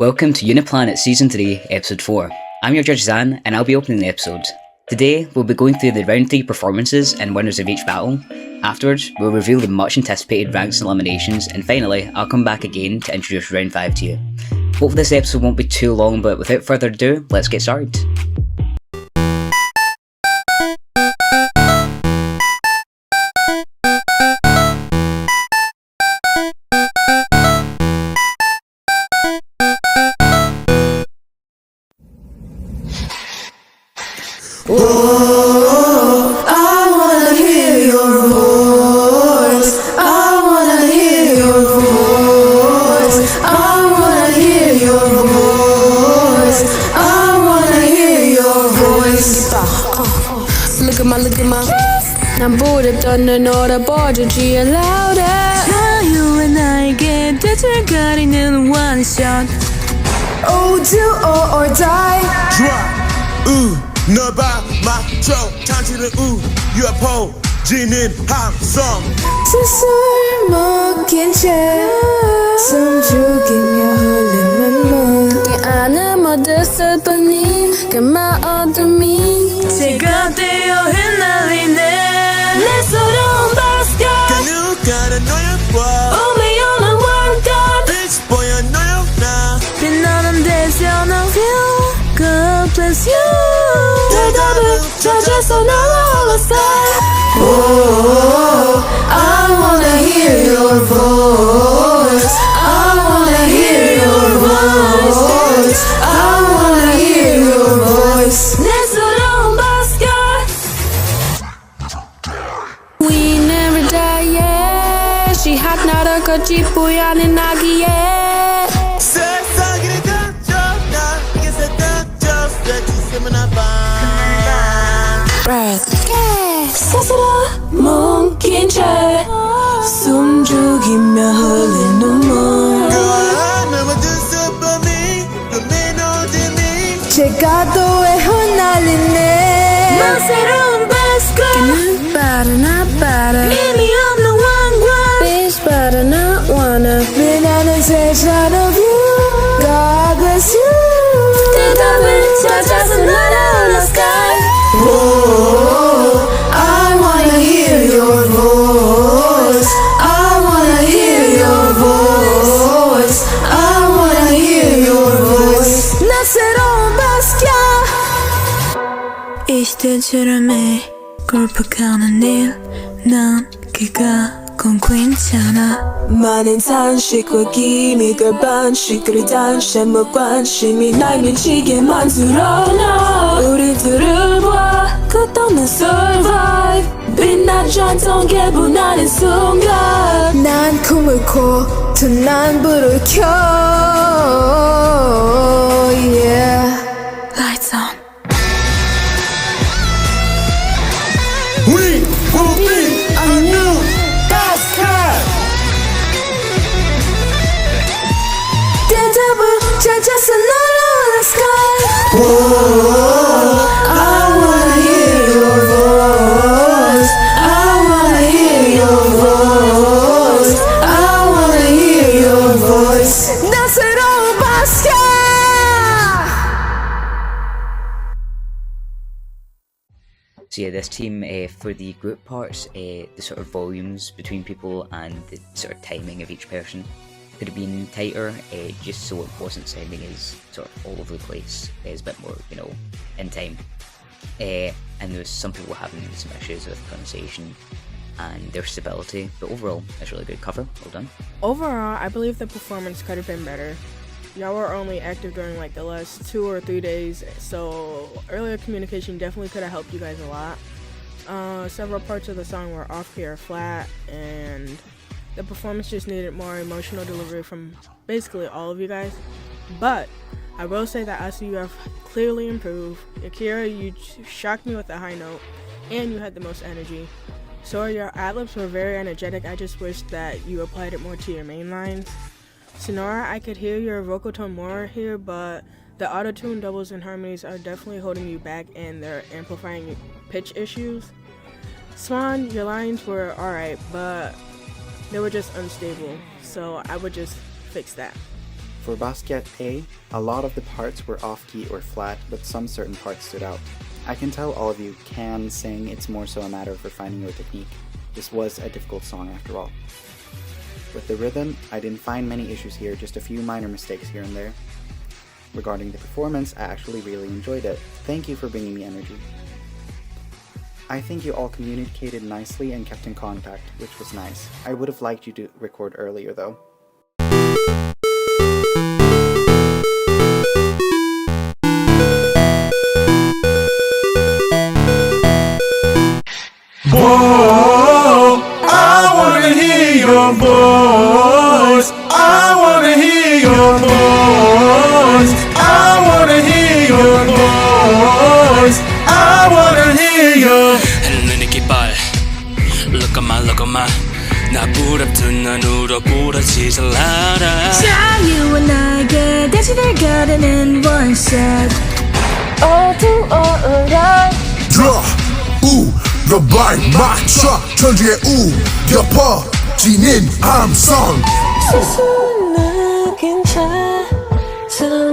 Welcome to UNIPLANET Season 3, Episode 4. I'm your judge Zan, and I'll be opening the episode. Today, we'll be going through the round 3 performances and winners of each battle. Afterwards, we'll reveal the much anticipated ranks and eliminations, and finally, I'll come back again to introduce round 5 to you. Hopefully this episode won't be too long, but without further ado, let's get started. Oh, I wanna hear your voice. I wanna hear your voice. I wanna hear your voice. I wanna hear your voice. Look at my. 난 부렸던 너라 버전지에 louder. 자유의 나에게 대체 가리는 one shot. Oh, do or die. Drop, 너봐 맞춰 단추를 UFO 지닌 함성 술 먹긴 채 숨죽이며 흘리는 눈 네 안에 모두 슬프니 그마 어둠이 제가 되어 흩날리네 내 서러운 바스켓 가누가는 너의 과 Only on a one God 빛 보여 너의 나 빛나는 대전 of you God bless you 대답을 찾아서 날아올랐어 Oh, I wanna hear your voice I wanna hear your voice I wanna hear your voice 내 서러운 basket We never die yeah 시합 나를 거짓 보야는 아기에 세상이 던져 나 이게 세상져 세상이 나봐 Breath 스스로 뭉킨 채 숨죽이며 흘린 눈물 제가 또왜 흩날리네 넌 새로운 바스켓 그는 빠르나 빠르 의미 없는 왕관 Bitch but I not wanna 빛나는 세상 of you God bless you 대답을 찾아서 날아올라 sky Oh, I wanna hear your voice I wanna hear your voice I wanna hear your voice 나 새로운 바스켓 이시대처럼에 골프가는 일난 그가 건 괜찮아 많은 단식과 기믹을 반식을 단심과 관심이 날 미치게 만들어놔 우리들을 봐 끝없는 survive 빛나지 않던 개분하는 순간 난 꿈을 꿔 또 난 불을 켜 Yeah Lights on We will be a new basket 대답을 찾아서 날아올라 sky Whoa, I wanna hear your voice I wanna hear your voice I wanna hear your voice 나 새로운 basket So yeah, this team, for the group parts, the sort of volumes between people and the sort of timing of each person could have been tighter, just so it wasn't sounding as sort of all over the place. It's a bit more, in time. And there was some people having some issues with pronunciation and their stability, but overall, it's a really good cover. Well done. Overall, I believe the performance could have been better. Y'all were only active during like the last 2 or 3 days, so earlier communication definitely could have helped you guys a lot. Several parts of the song were off key or flat, and the performance just needed more emotional delivery from basically all of you guys. But I will say that SU have clearly improved. Akira, you shocked me with a high note, and you had the most energy. Sora, your ad-libs were very energetic. I just wish that you applied it more to your main lines. Sonora, I could hear your vocal tone more here, but the auto-tune doubles and harmonies are definitely holding you back and they're amplifying pitch issues. Swan, your lines were alright, but they were just unstable, so I would just fix that. For Basquiat A lot of the parts were off-key or flat, but some certain parts stood out. I can tell all of you can sing, it's more so a matter of refining your technique. This was a difficult song after all. With the rhythm, I didn't find many issues here, just a few minor mistakes here and there. Regarding the performance, I actually really enjoyed it. Thank you for bringing me energy. I think you all communicated nicely and kept in contact, which was nice. I would have liked you to record earlier though. Whoa, I wanna hear your voice. I wanna hear your voice. I wanna hear your voice. I wanna hear your. 눈이 기빨 look at my 나 부럽든 난 울어 부러지질 않아 자유와 나에게 대신을 가르는 원샷 어두워라 너발 맞춰 천주의 우겨 퍼지는 함성 수수나 괜찮아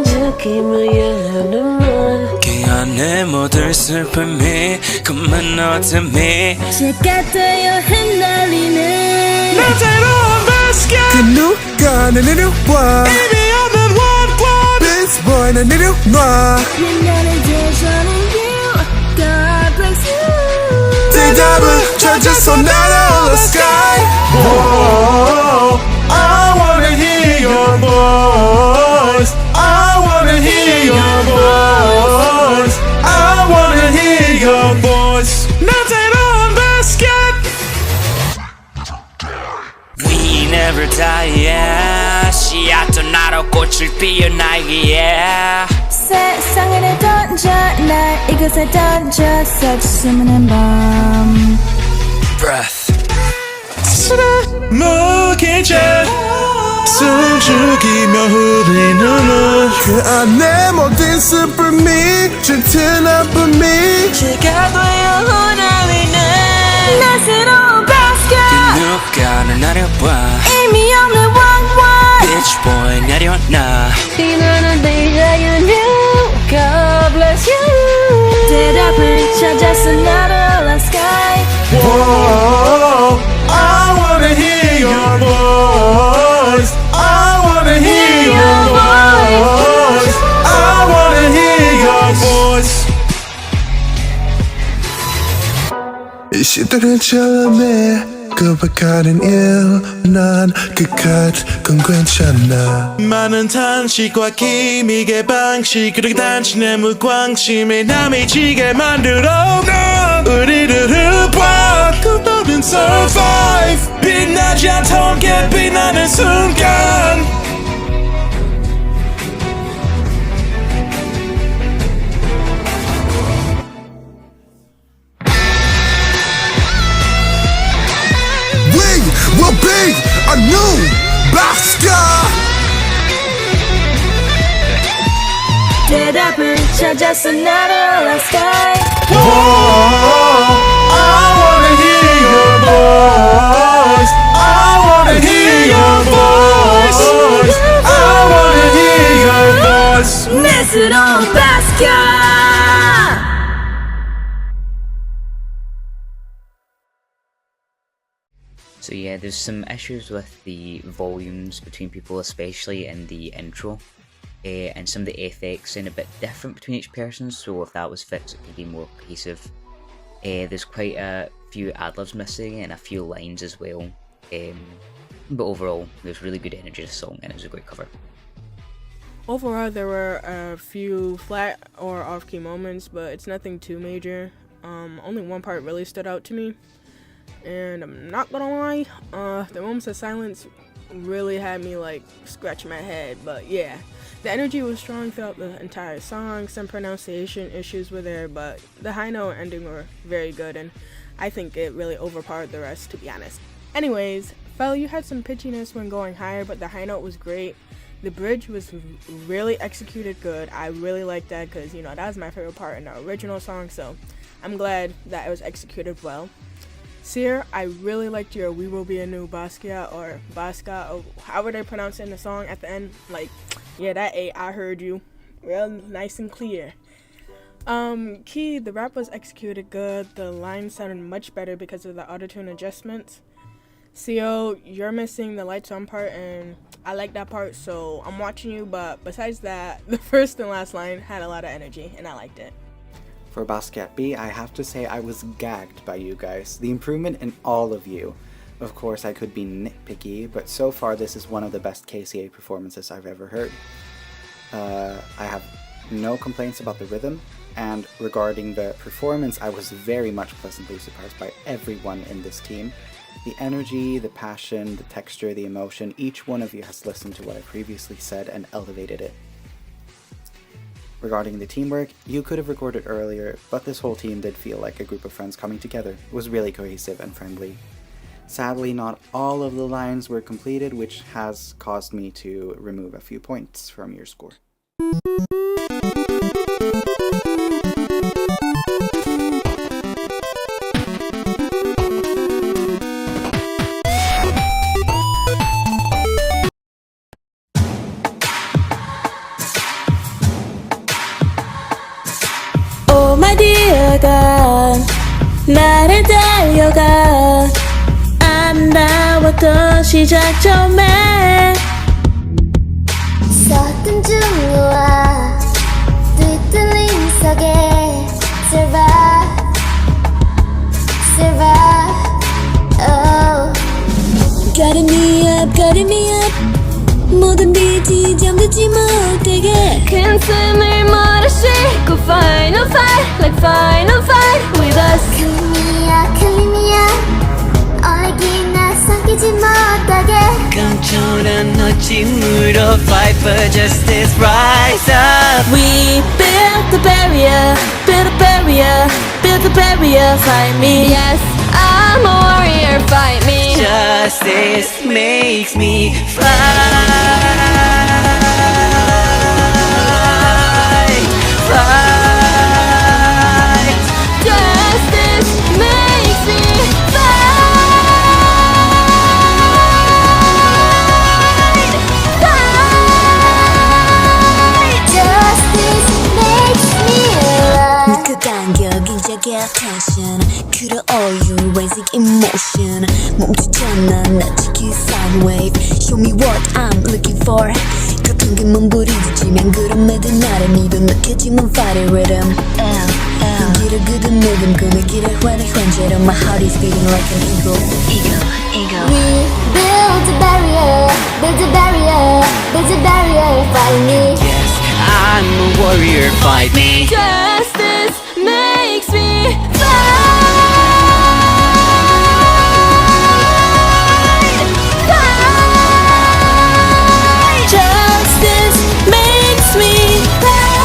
느낌을 눈물 그 안에 모든 슬픔이 그만 어둠이 제가 되어 흩날리는 난 새로운 basket. 그 누가 날 내려와 Baby, I'm the one. This boy 날 내려놔 옛날의 대전은 you God bless you 대답은 찾아서 날아올라 sky Whoa, I wanna hear your voice. I wanna hear your voice. I wanna hear your voice. 난 새로운 basket. We never die yeah 씨앗도 나로 꽃을 피워 날기에 세상을 던져 날 이곳에 던져서 수많은 밤 breath 무기제 숨죽이며 흐리는 눈 그 안에 모든 슬픔이 짙은 아픔이 제가 되어 흩날리는 나 새로운 basket 누가 날 내려봐 의미 없는 왕왕 Bitch boy 내려놔 너는 대자연 you God bless you 대답을 찾아서 날아올라 sky Whoa, I wanna hear your voice. I wanna hear your voice. I wanna hear your voice. 이 시대를 잘라내 고백하는 일 난 그깟 건 괜찮아 많은 탄식과 기믹의 방식 그렇게 단지 내 무관심에 남이 지게 만들어 넌 우리를 흡아 그거는 survive 빛나지 않던 게 빛나는 순간 We will be a new Basquiat 대답을 찾아서 날아올라 sky Whoa, I wanna hear your voice. I wanna hear your voice. I wanna hear your voice. 내 새로운 basket So yeah, there's some issues with the volumes between people, especially in the intro, and some of the effects sound a bit different between each person, so if that was fixed it could be more cohesive. There's quite a few ad-libs missing and a few lines as well, but overall there's really good energy to the song and it was a great cover. Overall, there were a few flat or off-key moments, but it's nothing too major. Only one part really stood out to me, and I'm not gonna lie, the moments of silence really had me like scratching my head. But yeah, the energy was strong throughout the entire song. Some pronunciation issues were there, but the high note ending were very good, and I think it really overpowered the rest, to be honest. Anyways, Fell, you had some pitchiness when going higher, but the high note was great. The bridge was really executed good. I really liked that because, that was my favorite part in the original song, so I'm glad that it was executed well. Seer, I really liked your "We Will Be a New Basquiat" or Basca, or however they pronounce it in the song at the end. Like, yeah, that A, I heard you. Real nice and clear. Key, the rap was executed good. The lines sounded much better because of the autotune adjustments. CO, you're missing the lights on part, and I like that part, so I'm watching you. But besides that, the first and last line had a lot of energy, and I liked it. For Basquiat B, I have to say I was gagged by you guys. The improvement in all of you. Of course, I could be nitpicky, but so far this is one of the best KCA performances I've ever heard. I have no complaints about the rhythm, and regarding the performance, I was very much pleasantly surprised by everyone in this team. The energy, the passion, the texture, the emotion, each one of you has listened to what I previously said and elevated it. Regarding the teamwork, you could have recorded earlier, but this whole team did feel like a group of friends coming together. It was really cohesive and friendly. Sadly, not all of the lines were completed, which has caused me to remove a few points from your score. Oh my dear God, 나를 달려가 아름다웠던 시작 처음에 서툰 중요와 뒤틀린 속에 survive, survive, oh. Guiding me up 모든 빛이 잠들지 못하게 큰 숨을 몰아 쉬고 final fight like final fight with us 클리미야 얼기나 삼키지 못하게 강철한 너짐으로 fight for justice rise up We built the barrier, built a barrier, built the barrier, fight me. Yes, I'm a warrior, fight me. Justice makes me fly fly Justice makes me fight, fight. Justice makes me alive. 그 간격 인자의 attention 끌어올려 raising emotion 멈추지 않아 나 지킬 sound wave show me what I'm looking for 같은 게만 부딪히면 그런 매든 나를 믿어 느껴지만 fight it rhythm 길을 그든 녹음 꿈의 길을 환히 현재로 my heart is beating like an eagle We build a barrier, build a barrier, build a barrier, fight me. Yes, I'm a warrior, fight me Justice makes me fight, fight. Justice makes me fight,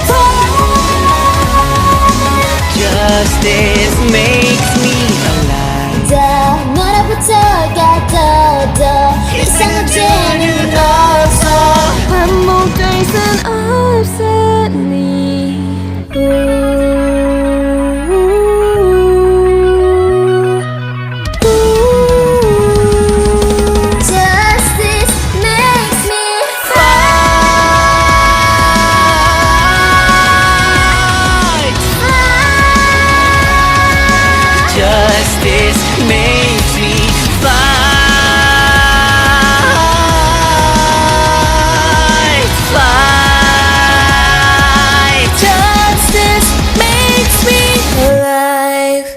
fight. Justice makes me alive 더 몰아붙어가 더 이상한 죄는 없어 반복될 순 없으니 Justice makes me fight Justice makes me fight fight Justice makes me alive.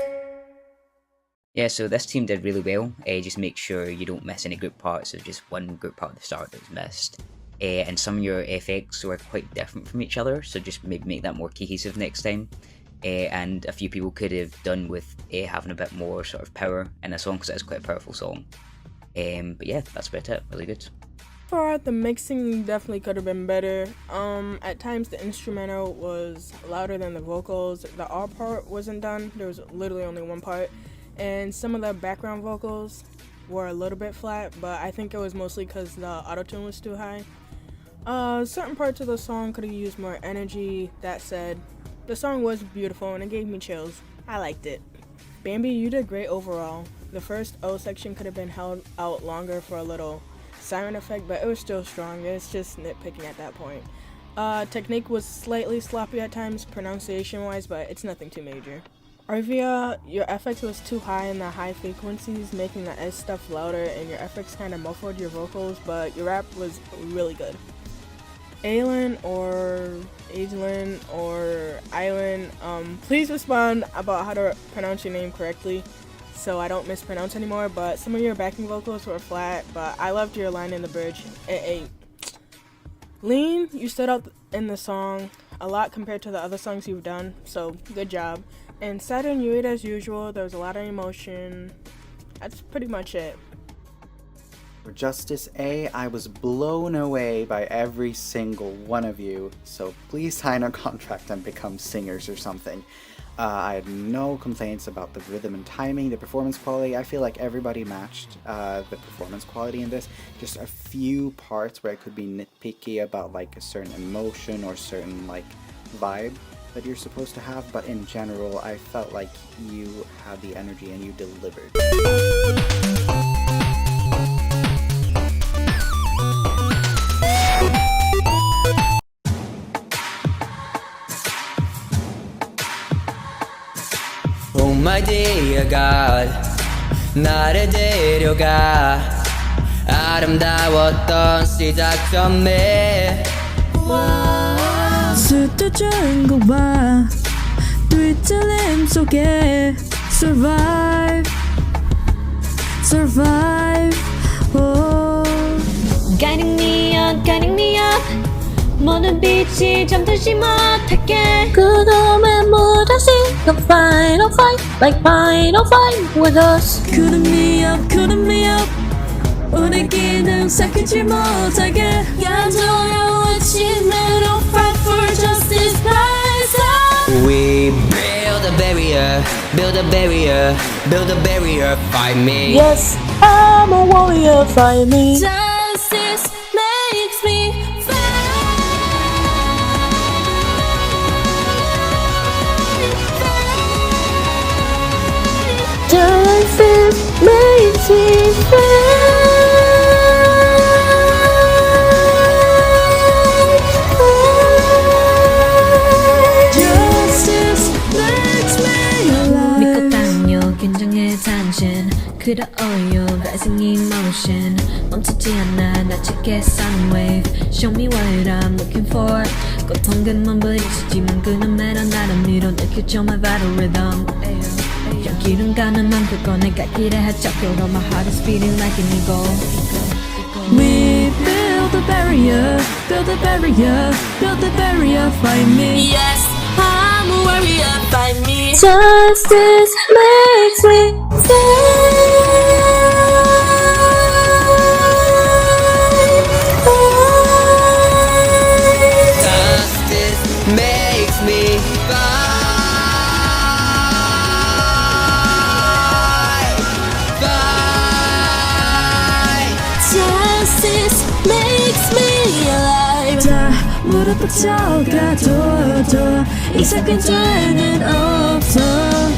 Yeah, so this team did really well. Just make sure you don't miss any group parts. There's just one group part at the start that was missed. And some of your effects were quite different from each other, so just maybe make that more cohesive next time. And a few people could have done with having a bit more sort of power in the song, because it is quite a powerful song. But yeah, that's about it. Really good. For the mixing definitely could have been better. At times the instrumental was louder than the vocals. The all part wasn't done. There was literally only one part. And some of the background vocals were a little bit flat, but I think it was mostly because the autotune was too high. Certain parts of the song could have used more energy. That said, The song was beautiful and it gave me chills. I liked it. Bambi, you did great overall. The first O section could have been held out longer for a little siren effect, but it was still strong. It's just nitpicking at that point. Technique was slightly sloppy at times, pronunciation-wise, but it's nothing too major. Arvia, your FX was too high in the high frequencies, making the S stuff louder, and your FX kind of muffled your vocals, but your rap was really good. Aylin or Island, please respond about how to pronounce your name correctly so I don't mispronounce anymore, but some of your backing vocals were flat, but I loved your line in the bridge. Lean, you stood out in the song a lot compared to the other songs you've done, so good job. And Saturn, you ate as usual, there was a lot of emotion. That's pretty much it. For Justice A, I was blown away by every single one of you, so please sign a contract and become singers or something. I had no complaints about the rhythm and timing, the performance quality. I feel like everybody matched the performance quality in this. Just a few parts where I could be nitpicky about like a certain emotion or certain like vibe that you're supposed to have, but in general, I felt like you had the energy and you delivered. Oh my dear God, 나를 데려가 아름다웠던 시작점에 스쳐준 것과 뒤틀림 속에 survive oh. Guiding me up 모든 빛이 잠들지 못하게 그동안 무다시 Come final fight like final fight with us Couldn't me up 우리 기능 삭히지 못하게 감정을 외치며 fight for justice rise up We build a barrier, fight me. Yes, I'm a warrior, fight me Justice makes me Justice makes me Justice makes me alive 믿고 당겨 긴장의 당신 끌어올려 rising emotion 멈추지 않아 나치게 sun wave Show me what I'm looking for 고통감만 부딪히지만 그 눈매로 나를 밀어넣겠죠 my vital rhythm 연기는 가는 만큼 꺼내가 길에 합작교로 my heart is beating like an eagle We build a barrier, fight me Yes, I'm a warrior, fight me Justice makes me Justice makes me Justice makes me alive 다 무릎 뻗쳐가도 이상 근처에는 없어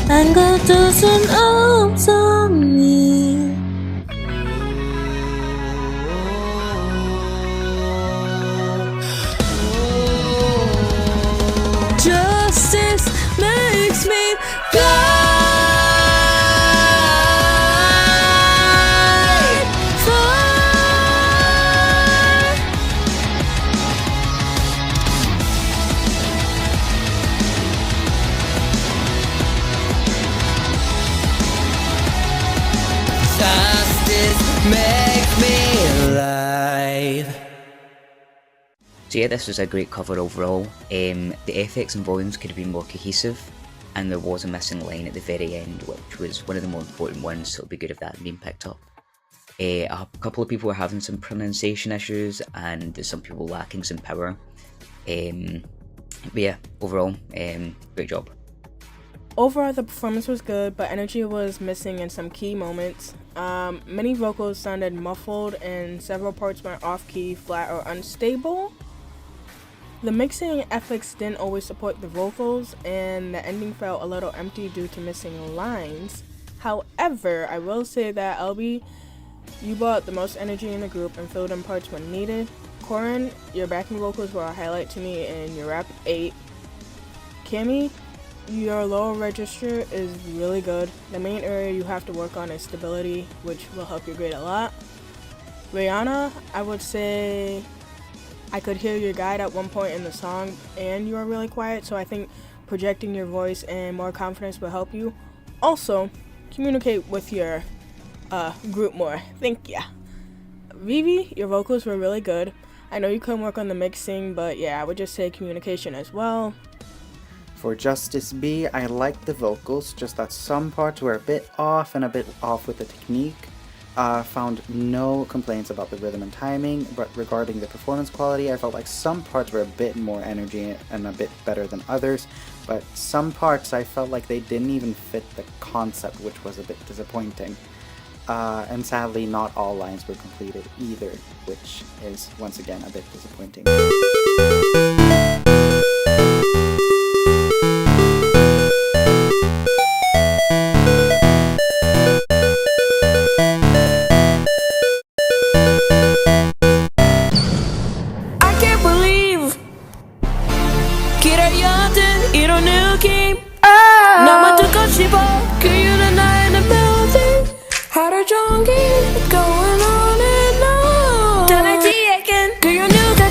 안 거둘 순 없어 me Justice makes me fly Justice makes me alive. So yeah, this was a great cover overall. The FX and volumes could have been more cohesive, and there was a missing line at the very end, which was one of the more important ones, so it would be good if that had been picked up. A couple of people were having some pronunciation issues, and some people lacking some power. But yeah, overall, great job. Overall, the performance was good, but energy was missing in some key moments. Many vocals sounded muffled, and several parts went off-key, flat, or unstable. The mixing ethics didn't always support the vocals, and the ending felt a little empty due to missing lines. However, I will say that LB, you brought the most energy in the group and filled in parts when needed. Corin, your backing vocals were a highlight to me, and your rap 8. Kimmy, your lower register is really good. The main area you have to work on is stability, which will help your grade a lot. Rihanna, I would say I could hear your guide at one point in the song, and you are really quiet, so I think projecting your voice and more confidence will help you. Also, communicate with your group more. Thank ya. Vivi, your vocals were really good. I know you couldn't work on the mixing, but yeah, I would just say communication as well. For Justice B, I liked the vocals, just that some parts were a bit off and a bit off with the technique. Found no complaints about the rhythm and timing, but regarding the performance quality, I felt like some parts were a bit more energy and a bit better than others, but some parts I felt like they didn't even fit the concept, which was a bit disappointing. And sadly, not all lines were completed either, which is once again a bit disappointing. 너만 듣고 싶어 그 이유는 나의 melody 하루 종일 going on and on 떠나지에겐 그유 누가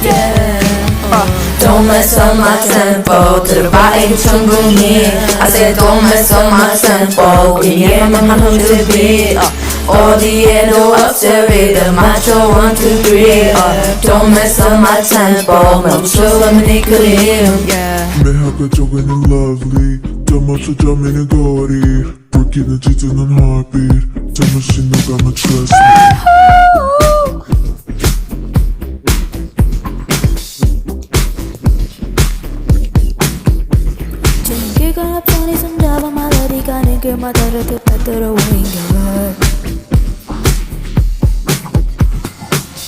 Don't mess up my tempo 들어봐 이게 충분히 I said don't mess up my tempo 그녀만 한 흔들비 어디에도 없을 리듬 맞춰 1, 2, 3 Don't mess up my tempo 멈추면 네 그림 매하가 쪼개는 lovely 땀없어 잠이는 거리 불길은 짖는 heartbeat 잠시 너가만 trust me 길건 앞선이 손잡아 멜로디 가는 길마다 이렇게 빠뜨려 window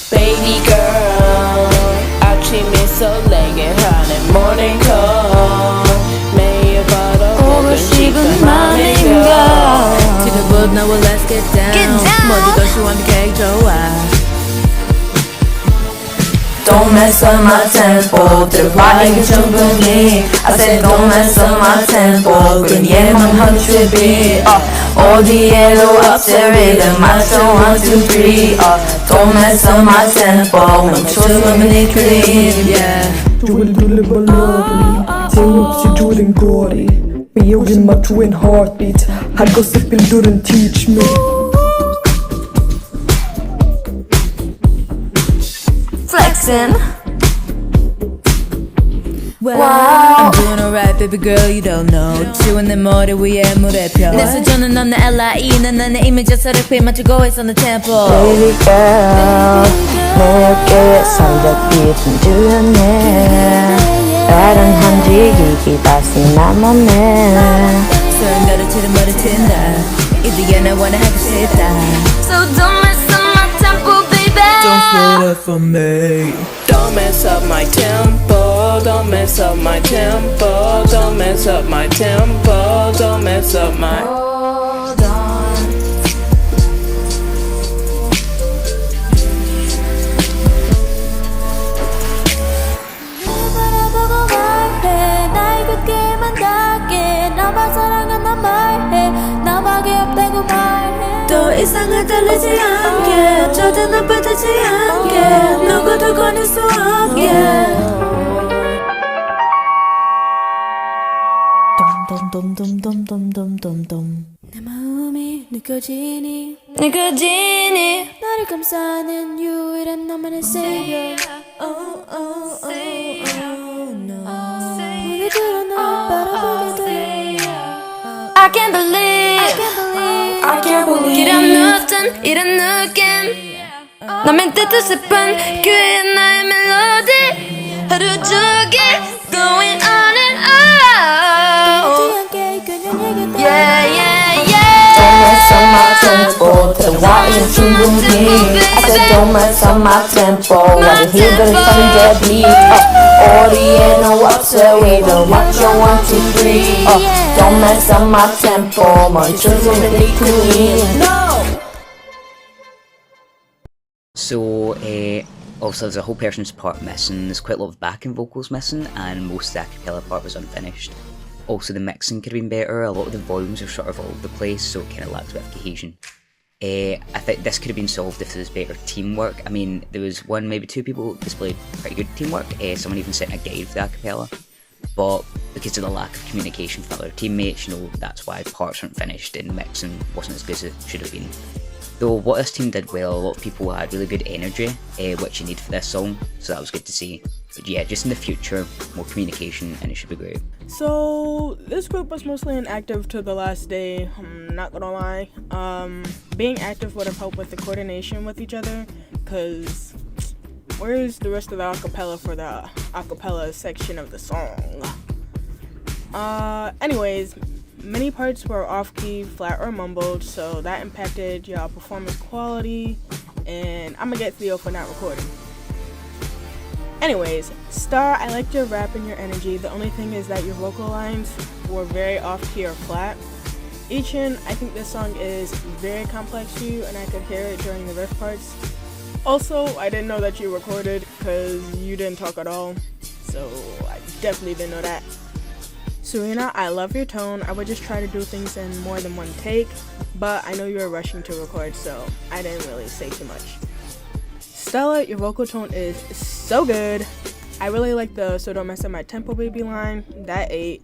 Baby girl 아침이 설레게 하는 morning call 매일 봐도 보고 싶은 맘인가 To the book now let's get down 모든 것이 완벽해 좋아 Don't mess up my tempo 들어봐 이게 충분히 I said don't mess up my tempo 그녀만 한 tribute 어디에도 없을 리듬 맞춰 1, 2, 3 Don't mess up my tempo 멈추면 네 그림 조금 돌려봐 lovely 재미없이 줄인 거리 미오진 맞추인 heartbeat 할 것을 빌들은 teach me flexing Wow. I'm doing alright baby girl you don't know 지운 내 머리 위에 물에펴 내 수저는 넌 내 LIE 난 나의 이미지 서럽게 맞추고 있어 내 tempo Baby girl 내 어깨에 손잡이 춤추었네 다른 한지기기 다시 남았네 소름 가르치는 머리 튄다 이제야 나 원하고 싶다 So don't mess up my tempo baby Don't slow up for me Don't mess up my tempo Don't mess up my tempo Don't mess up my tempo Don't mess up my Hold on 바라보고 말해 날 굳게만 닿게 나만 사랑한단 말해 나밖에 없다고 말해 더 이상 흔들리지 않게 절대 널 빠지지 않게 누구도 꺼낼 수 없게 돔돔돔돔돔돔돔돔 내 마음이 느껴지니 나를 감싸는 유일한 너만의 savior 문을 들어 널 바라보게 돼 I can't believe 이런 어떤 이런 느낌 남의 뜻을 슬픈 그의 나의 멜로디 하루 종일 going on and on Yeah yeah yeah Don't mess up my tempo 들어와 거리는 충분히 I said don't mess up my tempo 완전 힐들은 선제 beat 어디에는 없어 we don't want your 1, 2, 3 don't mess up my tempo 머리 충분히 be clean So, also there's a whole person's part missing, there's quite a lot of backing vocals missing, and most of the acapella part was unfinished. Also the mixing could have been better, a lot of the volumes are sort of all over the place, so it kind of lacked a bit of cohesion. I think this could have been solved if there was better teamwork. I mean, there was one, maybe two people who displayed pretty good teamwork, someone even sent a guide for the acapella, but because of the lack of communication from other teammates, you know, that's why parts weren't finished and mixing wasn't as good as it should have been. Though what this team did well, a lot of people had really good energy, which you need for this song, so that was good to see. But yeah, just in the future, more communication and it should be great. So this group was mostly inactive to the last day, I'm not gonna lie. Being active would have helped with the coordination with each other, cause where's the rest of the acapella for the acapella section of the song? Anyways, many parts were off-key, flat, or mumbled, so that impacted your performance quality, and I'm gonna get Theo for not recording. Anyways, Star, I liked your rap and your energy. The only thing is that your vocal lines were very off-key or flat. Ichin, I think this song is very complex to you, and I could hear it during the riff parts. Also, I didn't know that you recorded because you didn't talk at all, so I definitely didn't know that. Serena, I love your tone. I would just try to do things in more than one take, but I know you were rushing to record, so I didn't really say too much. Stella, your vocal tone is so good. I really like the "so don't mess up my tempo baby" line. That ate.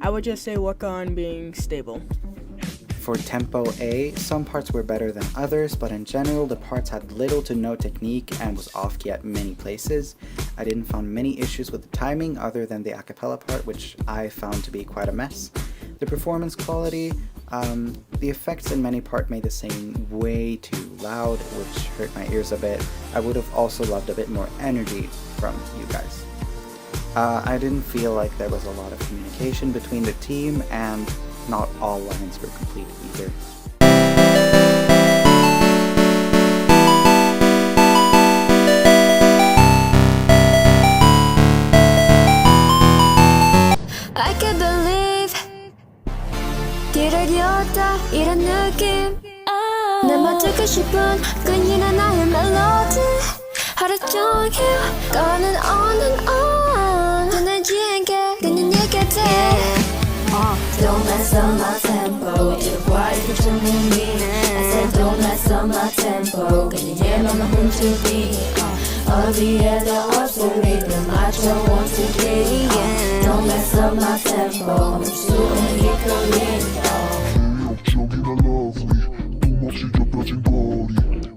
I would just say work on being stable. For tempo A, some parts were better than others, but in general the parts had little to no technique and was off-key at many places. I didn't find many issues with the timing other than the acapella part, which I found to be quite a mess. The performance quality, the effects in many parts made the singing way too loud, which hurt my ears a bit. I would have also loved a bit more energy from you guys. I didn't feel like there was a lot of communication between the team, and not all lines were complete either. I can't believe 길을 걷다 이런 느낌 내 맞추고 싶은 끈이는 나의 멜로디 하루 종일 going on and on 눈을 지게 그냥 얘기해 Don't mess up my tempo 이렇게 이렇게 충분히 I said don't mess up my tempo 그냥 얘만 훔치기 어디에도 없어 리듬 맞춰 1, 2, 3 Don't mess up my tempo 멈추는 이 끌림 매력적이나 lovely 뿜없이 좁혀진 거리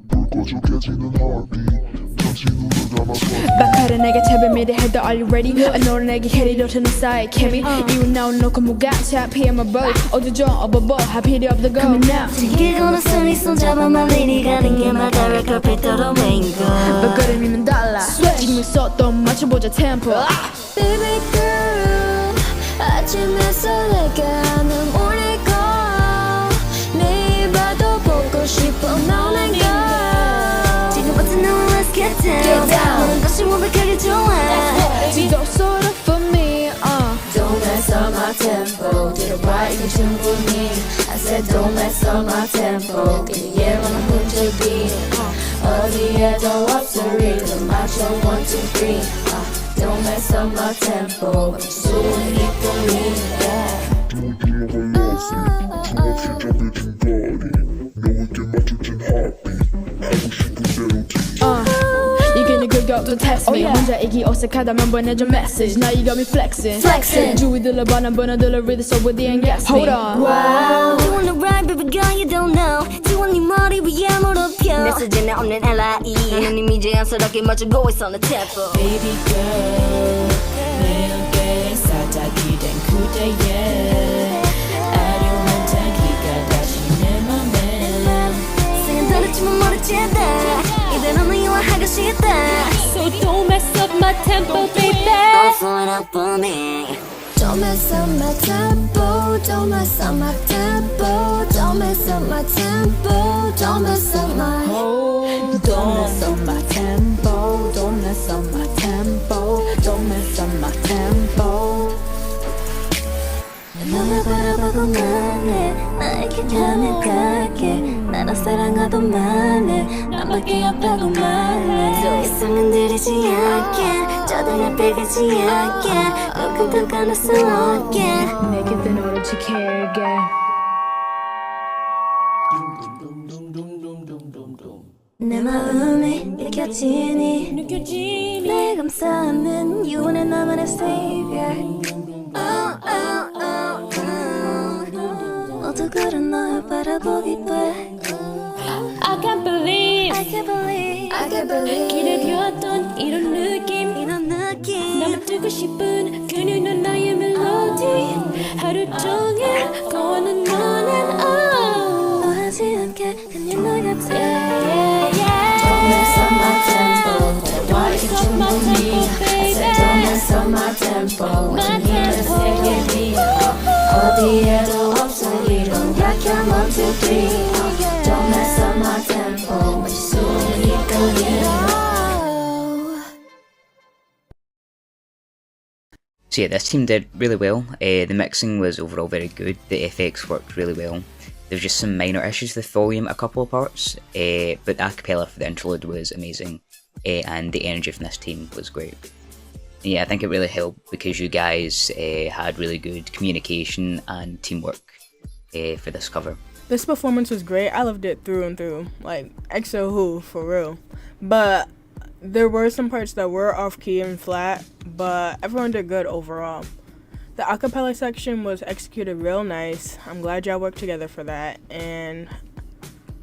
불 꺼져 깨지는 heartbeat 잠시 눈을 감아서 바카를 내게 채비미리 해도 are you ready? 너를 내게 캐리로 트는 사이 케미 이웃 나온 놓고 뭐가 잡히 I'm a boy 어두져 어버버 하필이 없다 go Coming out 길 건너서니 손잡아 말리니 가는 길마다 red carpet 떨어 main girl 발걸음이면 달라 지금 있어 또 맞춰보자 tempo Baby girl 아침에 설레가는 우리 거 매일 봐도 보고 싶어 너는 girl 지금부터 너 let's get down 너는 다시 완벽하게 좋아 지도 sort of for me Don't mess up my tempo 들어봐 이제 충분히 I said don't mess up my tempo 그냥 얘만 훔쳐기 어디에도 없어 리듬 맞춰 1, 2, 3 Don't mess up my tempo 멈추는 이 끌림 눈을 불러봐 lovely 춤없이 좁혀진 거리 너에게 맞춰진 heartbeat 하고 싶은 대로 이게 네 그거 don't test me 혼자이기 어색하다면 보내줘 message 나 이거 me flexing 주위 들러봐 난 번호들러 read it so with the and guess me Hold on Wow You wanna ride baby girl you don't know 지원 네 머리 위에 무릎 펴 내 수준에 없는 LIE 나는 이미 자연스럽게 맞추고 있어 내 tempo Baby girl 내 어깨에 살짝 기댄 그대의 아련한 향기가 다시 내 맘에 생각했지만 모르겠다 이대로 너와 하고 싶다 So don't mess up my tempo baby Don't slow it up for me Don't Don't mess up my tempo. Don't mess up my tempo. Don't mess up my tempo. Don't mess up my. Don't mess up my tempo. Don't mess up my tempo. Don't mess up my tempo. 너를 바라보고만 해 나에게 가면 갈게 나랑 사랑하도 말해 나밖에 없다고 말해 더 이상은 들이지 않게 저들을 빼기지 않게 누군가 가눌 수 없게 내게 내 너를 지킬게. 내 마음이 느껴지니 내 감싸는 You and 나만의 savior 모두 그런 널 바라보기 돼 I can't believe I can't believe 기다려왔던 이런 느낌 나만 듣고 싶은 그녀는 나의 멜로디 하루 종일 꺼는 너는 또 하지 않게 그냥 너 곁에 Don't mess up my tempo Why you 충분히 I said don't mess up my tempo What you need to say 어디에도 없어 You don't rock your 1, 2, 3 Don't mess up my tempo 마치 수많으니까 So yeah, this team did really well. The mixing was overall very good. The FX worked really well. There was just some minor issues with volume a couple of parts, but the acapella for the interlude was amazing, and the energy from this team was great. And yeah, I think it really helped because you guys had really good communication and teamwork for this cover. This performance was great. I loved it through and through. Like, EXO who, for real. But there were some parts that were off key and flat, but everyone did good overall. The acapella section was executed real nice. I'm glad y'all worked together for that. And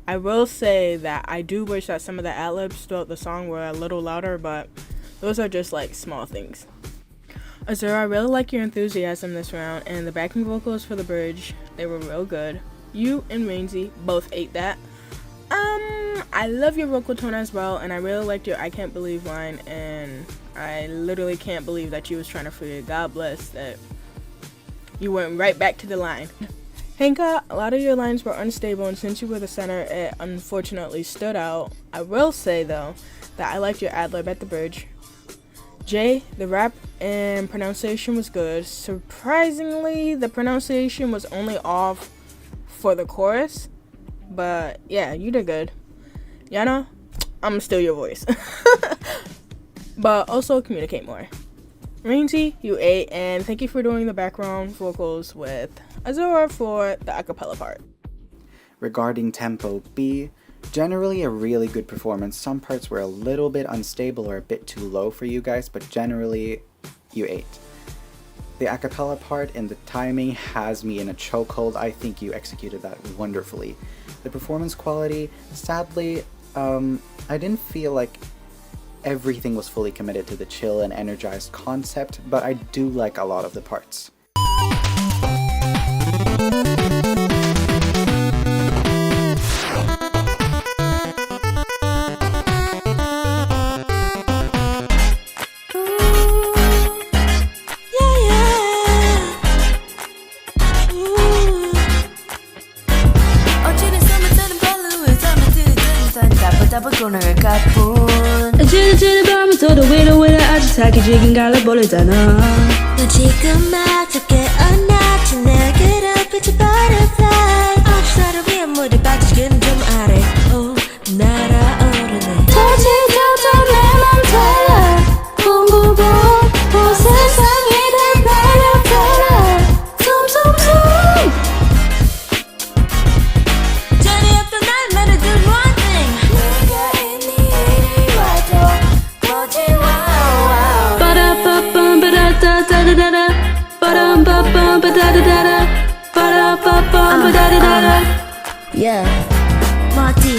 I will say that I do wish that some of the ad-libs throughout the song were a little louder, but those are just like small things. Azura, I really like your enthusiasm this round, and the backing vocals for the bridge, they were real good. You and Rainsy both ate that. I love your vocal tone as well, and I really liked your I can't believe line, and I literally can't believe that you was trying to forget. God bless that you went right back to the line. Henka, a lot of your lines were unstable, and since you were the center, it unfortunately stood out. I will say though that I liked your ad-lib at the bridge. Jay, the rap and pronunciation was good. Surprisingly, the pronunciation was only off for the chorus, but yeah, you did good. Yana, I'm still your voice. But also communicate more. Rainsy, you ate, and thank you for doing the background vocals with Azura for the acapella part. Regarding tempo B, generally a really good performance. Some parts were a little bit unstable or a bit too low for you guys, but generally you ate. The acapella part and the timing has me in a chokehold. I think you executed that wonderfully. The performance quality, sadly, I didn't feel like everything was fully committed to the chill and energized concept, but I do like a lot of the parts. 지는 밤부터도 위로 아주 사기적인 갈라버리잖아 너 지금 막 잡게 언나치 내 그릇빛이 butterfly 앞사를 위해 물에 빠지기는 좀 아래 오 날아오르네 터지려던 내맘 달라 붕붕붕 온 세상이 다 달려들어 숨숨숨 재미없던 날만을 do one thing 내가 있니 이리 와줘 멋진 와우 빠라빠빰 빠라따따다다다 빠람빠빰 빠다다다다 빠라빠빰 빠다다다다 Yeah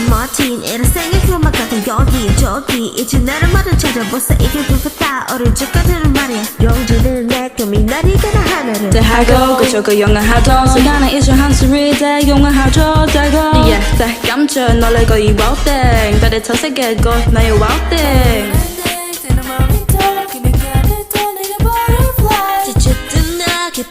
멋진 일생의 그맛 같은 여기저기 이제 나를마저 찾아보세 이게 불붙다 어릴 적 같은 말이야 용기는 내 꿈이 날이거나 하늘을 대하고 그저거 영원하던 순간에 이제 한숨을 대 영원하죠 달고 네 살 감춰 너를 거의 와우땡 별의 터세계고 나의 와우땡 지쳤던 나 깊은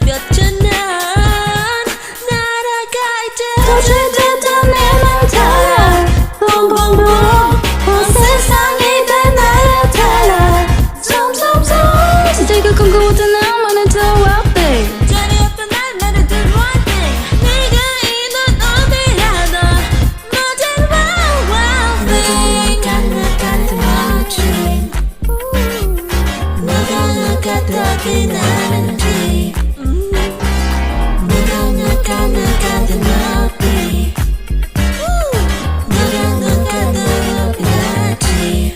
빛나는지 누가 든 높이 누가 높이 날지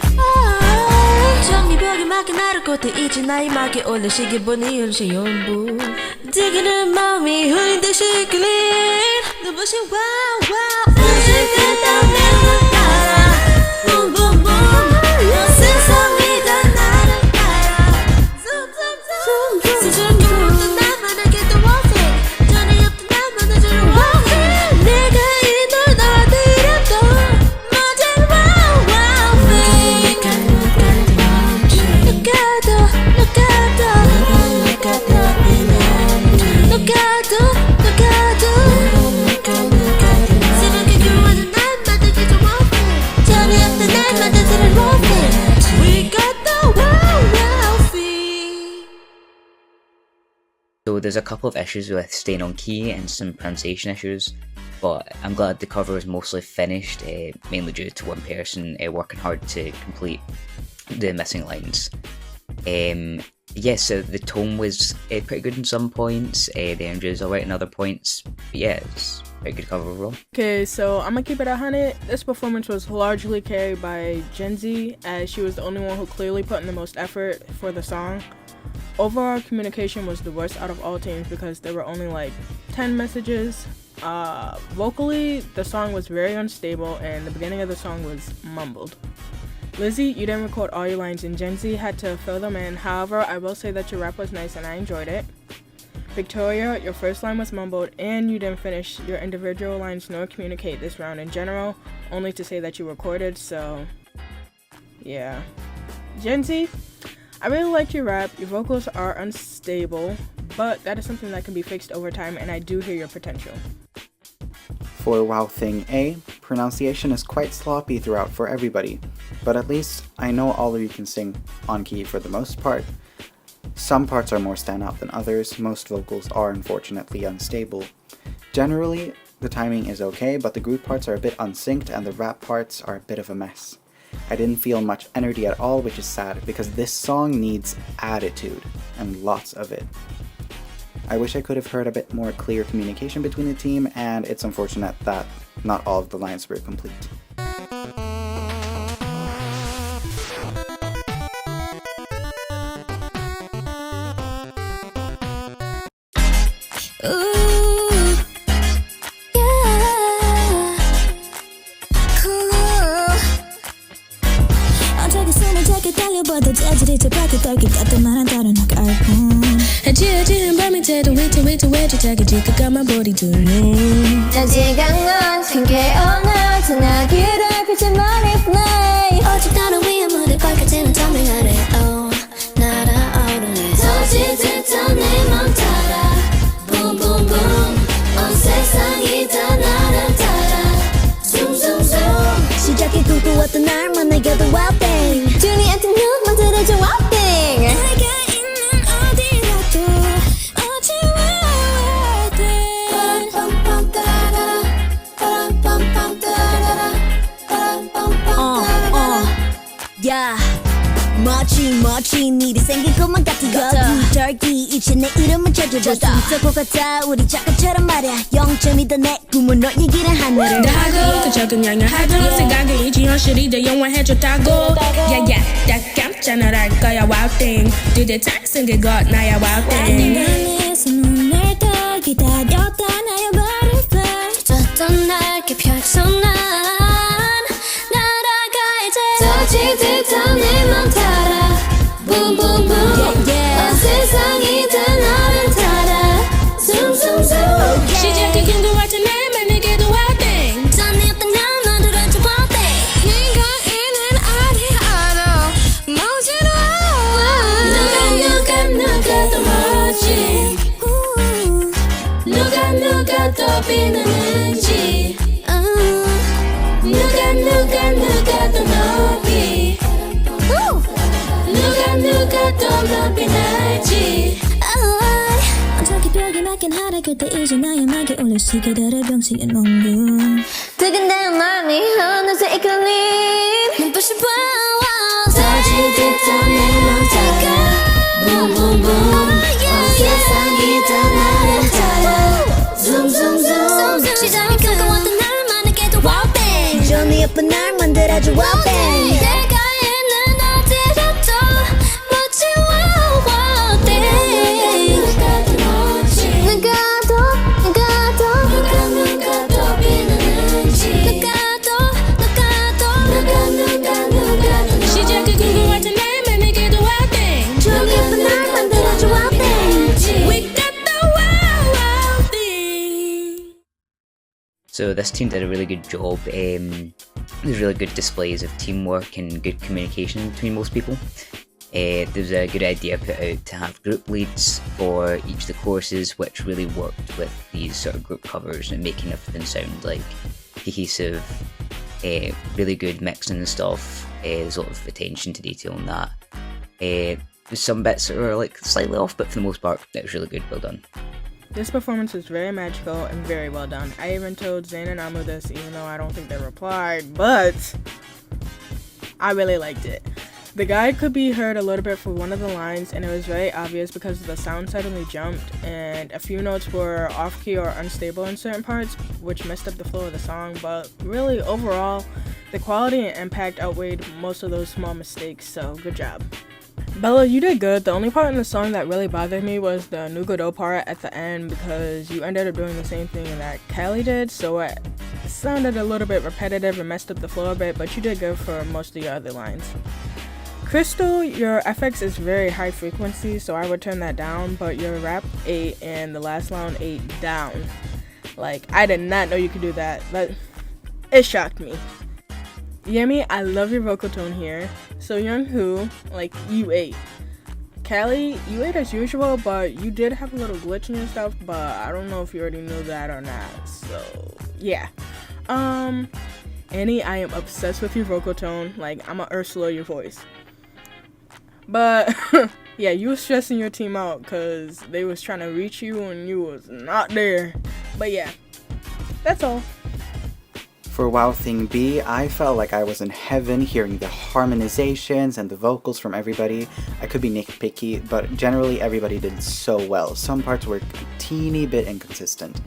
정리벽에 맞게 나를 걷어 이제 나의 막에 올려 시기보니 현실 연부 디기는 마음이 흐린 듯이 끌린 눈부신 와우 와우 사실 그딴 내가 따라 Boom boom boom 넌 세상이 다 나를 따라 Zoom zoom zoom 세상이 없던 나만에게 또 원해 전에 없던 나만을 주는 원해 내가 이널 너들여도 멋진 wow wow thing So there's a couple of issues with staying on key and some pronunciation issues, but I'm glad the cover is mostly finished, mainly due to one person working hard to complete the missing lines. Yeah, so the tone was pretty good in some points, the energy is alright in other points, but yeah, it's a pretty good cover overall. Okay, so I'm gonna keep it 100. This performance was largely carried by Gen Z, as she was the only one who clearly put in the most effort for the song. Overall communication was the worst out of all teams because there were only like 10 messages. Vocally, the song was very unstable and the beginning of the song was mumbled. Lizzie, you didn't record all your lines and Gen Z had to fill them in. However, I will say that your rap was nice and I enjoyed it. Victoria, your first line was mumbled and you didn't finish your individual lines nor communicate this round in general, only to say that you recorded, so yeah. Gen Z, I really liked your rap. Your vocals are unstable, but that is something that can be fixed over time and I do hear your potential. For Wow Thing A, pronunciation is quite sloppy throughout for everybody, but at least I know all of you can sing on key for the most part. Some parts are more standout than others, most vocals are unfortunately unstable. Generally, the timing is okay, but the group parts are a bit unsynced and the rap parts are a bit of a mess. I didn't feel much energy at all, which is sad, because this song needs attitude, and lots of it. I wish I could have heard a bit more clear communication between the team, and it's unfortunate that not all of the lines were complete. 재질이 제밖에 떨기 따뜻한 다른 알품 해지해지는 밤이 새도 위트 외주자기 까만 머리 둘눈 자지강한 신기언한 전화기를 비친 머리 플레이 오직 나를 위해 무대 밝아지는 조명 아래 날아오르네 터지듯한 내 맘 따라 Boom boom boom 온 세상이 다 나를 따라 Zoom zoom zoom 시작이 꿈꾸었던 날 만나게도 Wow bang 주니한테 눈만 들어줘 Wow bang 내가 있는 어디라도 오지 Wow bang 빠람빰빰 따라라 빠람빰빰 따라라 빠람빰빰 야 멋진 일이 생길 것만 같아 여기 이제 내 이름은 쳐줘볼 수 있을 것 같아 우리 작가처럼 말야 0.2더 내 꿈은 너 얘기를 하늘을 나고 그 적은 양양하고 생각이 이제 현실이 돼 영원해졌다고 야야 딱 깜짝 놀랄 거야 wow thing 드디어 딱 생긴 것 나야 wow thing 내가 눈을 떠 기다렸다 나의 butterfly 젖던 날개 펼쳐 난 날아가 이제 터지듯한 내 맘 따라 Boom boom boom 온 세상이 다 나를 따라 Zoom zoom zoom 시작이 궁금할 때 내말 내게도 wow thing 전이었던 나만 들어줘 wow thing 네가 있는 어디 알아 모진 누가 더 멋진 누가 더 빛나는지 누가 더 높이 누가 더 높이 날지 저기 벽에 맞긴 하라 그때 이제 나의 막에 올릴 시계들의 병식의 몽군 뜨거운 마음이 어느새 이끌린 눈부신 파워 터지듯한 내 맘 따라 boom boom boom 세상이 떠나는 time zoom zoom zoom 시작이 가까웠던 날만에게도 wow bang 좋은 예쁜 날 만들어줘 wow bang 내가 있는 어디라도 멋진 wow wow bang 누가 빛나는지 누가 시작이 궁금할 때 매일매일에게도 wow bang 좋은 예쁜 날 만들어줘 wow bang We got the wow wow thing. So this team did a really good job. There's really good displays of teamwork and good communication between most people. There's a good idea put out to have group leads for each of the courses, which really worked with these sort of group covers and making everything sound like cohesive. Really good mixing and stuff. There's a lot of attention to detail in that. There's some bits that are like slightly off, but for the most part, it was really good. Well done. This performance was very magical and very well done. I even told Zayn and Amu this, even though I don't think they replied, but I really liked it. The guide could be heard a little bit for one of the lines, and it was very obvious because the sound suddenly jumped, and a few notes were off-key or unstable in certain parts, which messed up the flow of the song, but really, overall, the quality and impact outweighed most of those small mistakes, so good job. Bella, you did good. The only part in the song that really bothered me was the Nougato part at the end because you ended up doing the same thing that Callie did, so it sounded a little bit repetitive and messed up the flow a bit, but you did good for most of your other lines. Crystal, your FX is very high frequency, so I would turn that down, but your rap 8 and the last line 8 down. Like, I did not know you could do that. It shocked me. Yemi, I love your vocal tone here. So Young-hoo, like, you 8. Callie, you 8 as usual, but you did have a little glitch in your stuff, but I don't know if you already knew that or not, so yeah. Annie, I am obsessed with your vocal tone. Like, I'm a Ursula your voice. But yeah, you was stressing your team out because they was trying to reach you and you was not there. But yeah, that's all. For Wow Thing B, I felt like I was in heaven hearing the harmonizations and the vocals from everybody. I could be nitpicky, but generally everybody did so well. Some parts were a teeny bit inconsistent.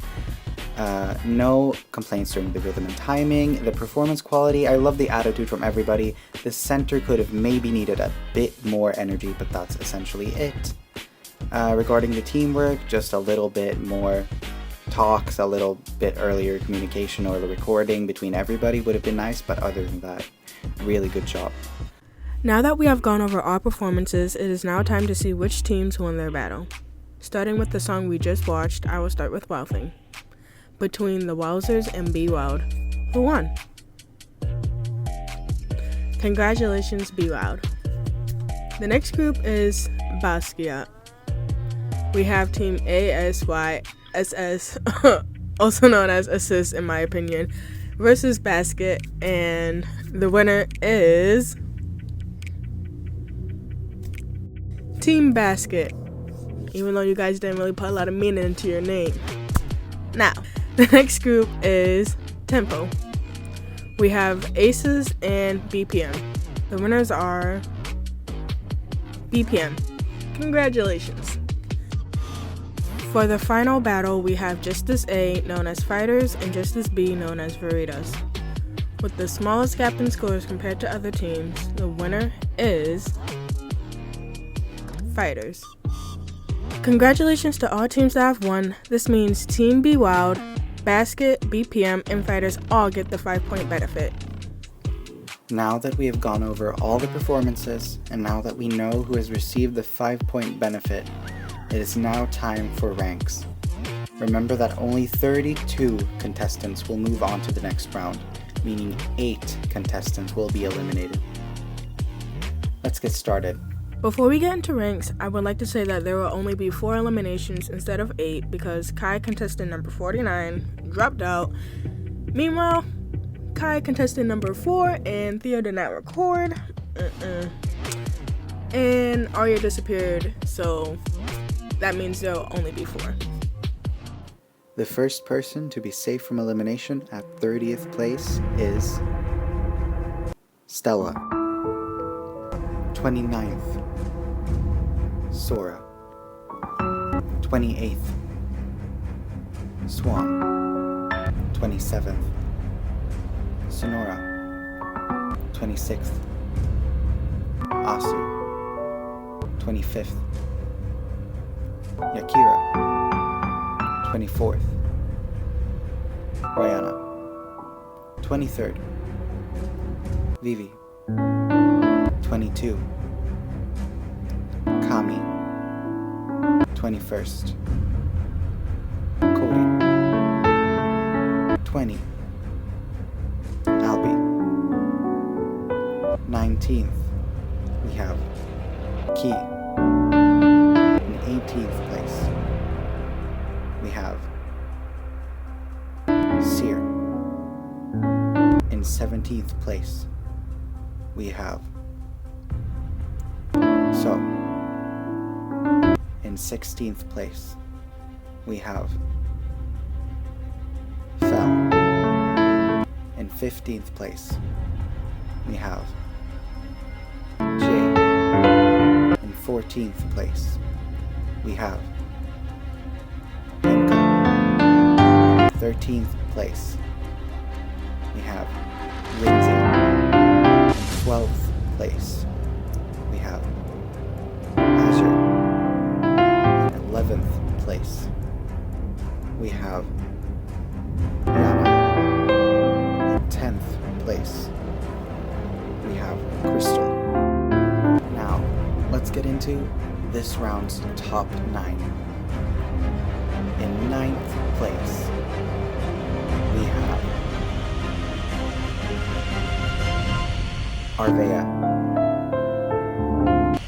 No complaints during the rhythm and timing. The performance quality, I love the attitude from everybody. The center could have maybe needed a bit more energy, but that's essentially it. Regarding the teamwork, just a little bit more talks, a little bit earlier communication or the recording between everybody would have been nice, but other than that, really good job. Now that we have gone over our performances, it is now time to see which teams won their battle. Starting with the song we just watched, I will start with Wow Thing. Between the Wowzers and Be Wowed, who won? Congratulations, Be Wowed. The next group is Basquiat. We have Team ASYSS, also known as Assist in my opinion, versus Basket, and the winner is Team Basket, even though you guys didn't really put a lot of meaning into your name. Now, the next group is Tempo. We have Aces and BPM. The winners are BPM. Congratulations. For the final battle, we have Justice A, known as Fighters, and Justice B, known as Veritas. With the smallest gap in scores compared to other teams, the winner is Fighters. Congratulations to all teams that have won. This means Team Be Wowed, Basket, BPM, and Fighters all get the 5-point benefit. Now that we have gone over all the performances, and now that we know who has received the 5-point benefit, it is now time for ranks. Remember that only 32 contestants will move on to the next round, meaning 8 contestants will be eliminated. Let's get started. Before we get into ranks, I would like to say that there will only be 4 eliminations instead of 8 because Kai, contestant number 49, dropped out. Meanwhile, Kai, contestant number 4, and Theo did not record. And Arya disappeared, so that means there will only be 4. The first person to be safe from elimination at 30th place is Stella. 29th, Sora. 28th, Swan. 27th, Sonora. 26th, Asu. 25th, Yakira. 24th, Rihanna. 23rd, Vivi. 22, Kami. 21st, Cody. 20, Albie. 19th, we have Key. In 18th place, we have Seer. In 17th place, we have So. In 16th place, we have Fell. In 15th place, we have Jay. In 14th place, we have Inca. 13th place, we have Lindsay. In 12th place, we have Azure. In 11th place, we have Yana. In 10th place, we have Crystal. Now, let's get into this round's top 9. In 9th place, we have Arvea.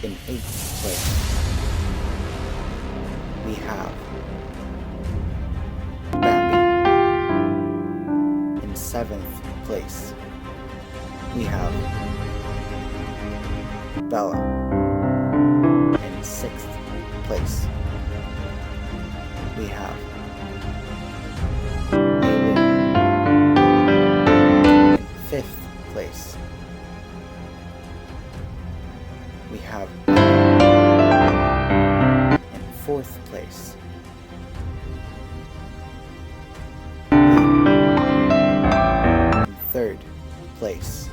In 8th place, we have Bambi. In 7th place, we have Bella. In 6th place, we have Aileen. In 5th place, we have in 4th place, in 3rd place,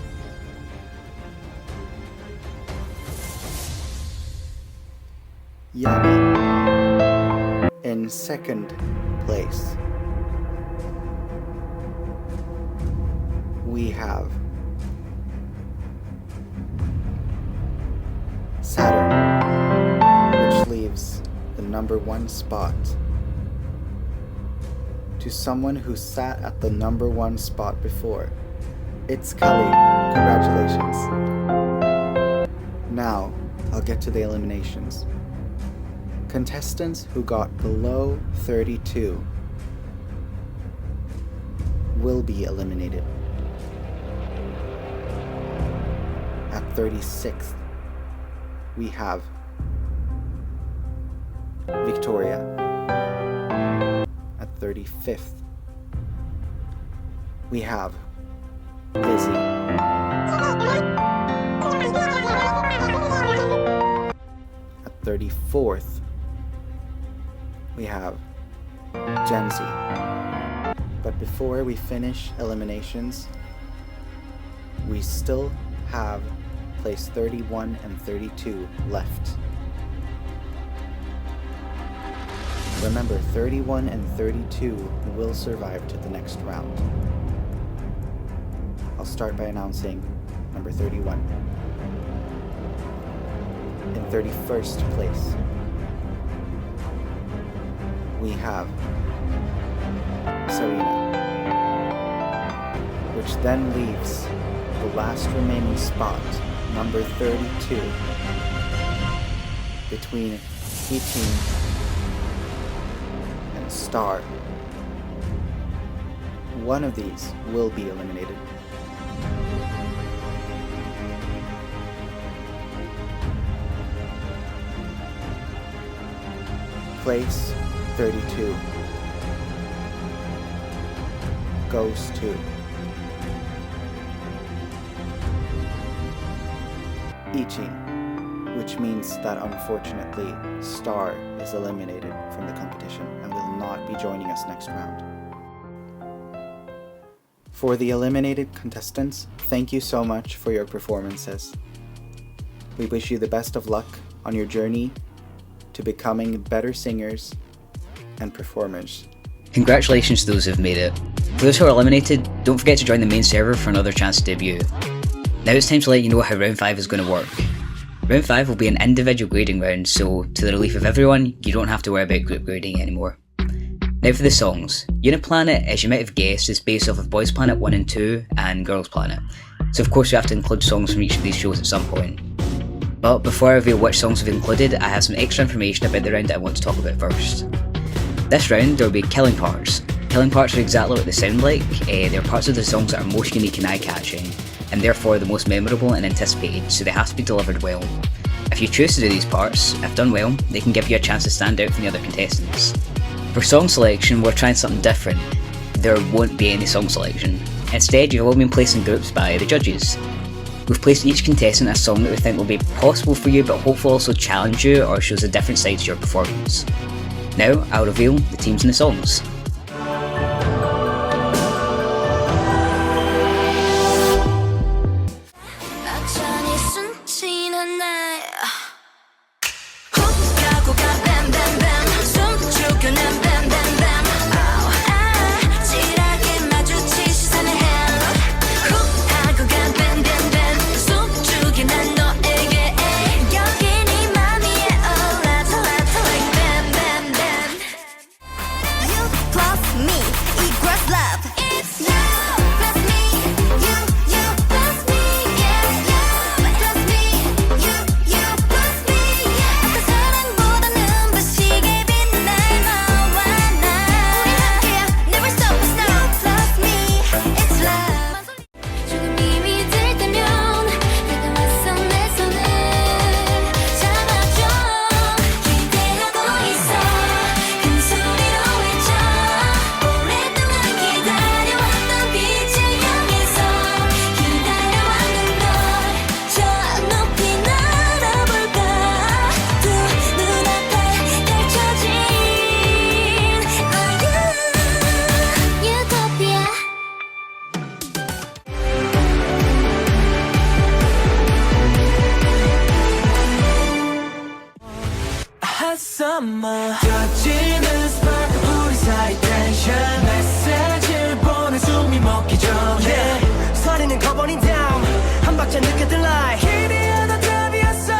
Yummy. In 2nd place, we have Saturn, which leaves the number 1 spot to someone who sat at the number 1 spot before. It's Kali. Congratulations. Now, I'll get to the eliminations. Contestants who got below 32 will be eliminated. At 36th, we have Victoria. At 35th, we have Lizzie. At 34th, we have Genzi. But before we finish eliminations, we still have place 31 and 32 left. Remember, 31 and 32 will survive to the next round. I'll start by announcing number 31. In 31st place, we have Serena, which then leaves the last remaining spot, number 32, between 18 and Star. One of these will be eliminated. Place 32 goes to Ichi which means that unfortunately Star is eliminated from the competition and will not be joining us next round. For the eliminated contestants, thank you so much for your performances. We wish you the best of luck on your journey to becoming better singers and performers. Congratulations to those who've made it. For those who are eliminated, don't forget to join the main server for another chance to debut. Now it's time to let you know how round 5 is going to work. Round 5 will be an individual grading round, so to the relief of everyone, you don't have to worry about group grading anymore. Now for the songs. UNIPLANET, as you might have guessed, is based off of Boys Planet 1 and 2 and Girls Planet, so of course we have to include songs from each of these shows at some point. But before I reveal which songs we've included, I have some extra information about the round that I want to talk about first. This round there will be killing parts. Killing parts are exactly what they sound like. They're parts of the songs that are most unique and eye-catching, and therefore the most memorable and anticipated, so they have to be delivered well. If you choose to do these parts, if done well, they can give you a chance to stand out from the other contestants. For song selection, we're trying something different. There won't be any song selection. Instead, you've all been placed in groups by the judges. We've placed each contestant a song that we think will be possible for you, but hopefully also challenge you or shows a different side to your performance. Now, I'll reveal the teams and the songs. summer 젖지는 spark 우리 사이 tension 메시지를 보내 숨이 멎기 전에 소리는 커버린 down 한 박자 늦게 들 like 기대하던 답이었어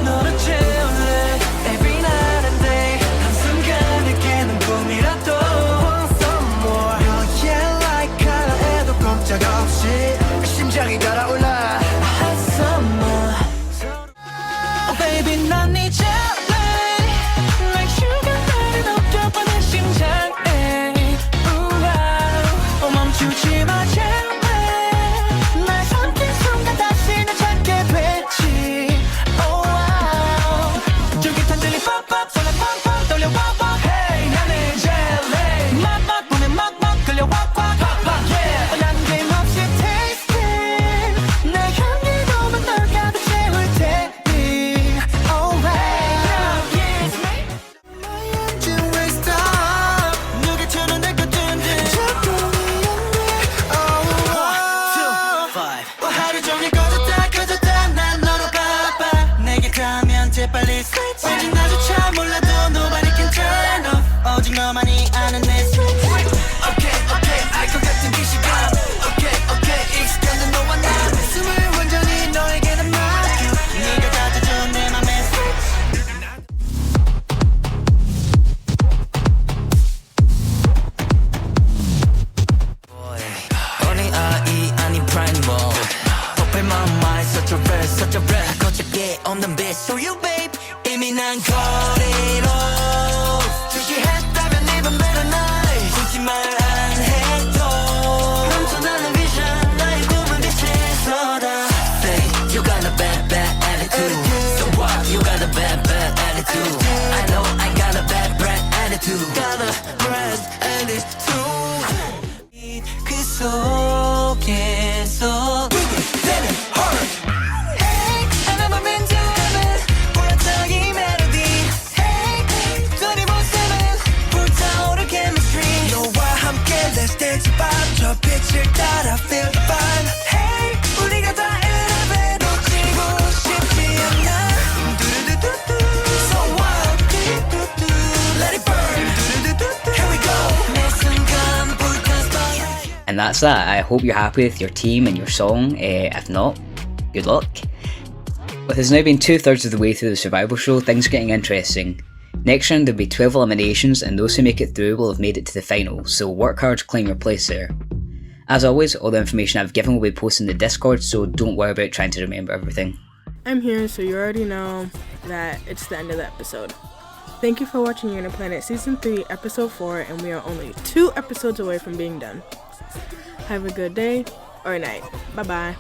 너를 채울래 every night and day 한순간에 깨는 꿈이라도 want some more yeah like color에도 꼼짝없이 심장이 달아올라 hot summer oh baby 난 네 왠지 나조차 몰라도 nobody can turn off 오직 너만이 아는 내 switch Okay, okay, 알 것 같은 이 시간 Okay, okay, 익숙한 너와 나 숨을 완전히 너에게 맡겨 네가 가져줘 내 맘의 switch 어린아이 아닌 primal Open my mind, such a red 거칠게 없는 bitch So you babe 이미 난 거리로 준비했다면 even better night 굳이 말 안 해도 넘쳐나는 vision 나의 꿈은 빛이 쏟아 Say you got a bad bad attitude So what you got a bad bad attitude I know I got a bad bad attitude Got a bad attitude 그 속에서 되는 heart Hey I never been to And that's that. I hope you're happy with your team and your song. If not, good luck. With us now being 2/3 of the way through the survival show, things are getting interesting. Next round there'll be 12 eliminations, and those who make it through will have made it to the final, so work hard to claim your place there. As always, all the information I've given will be posted in the Discord, so don't worry about trying to remember everything. I'm here, so you already know that it's the end of the episode. Thank you for watching UNIPLANET Season 3, Episode 4, and we are only 2 episodes away from being done. Have a good day or night. Bye bye.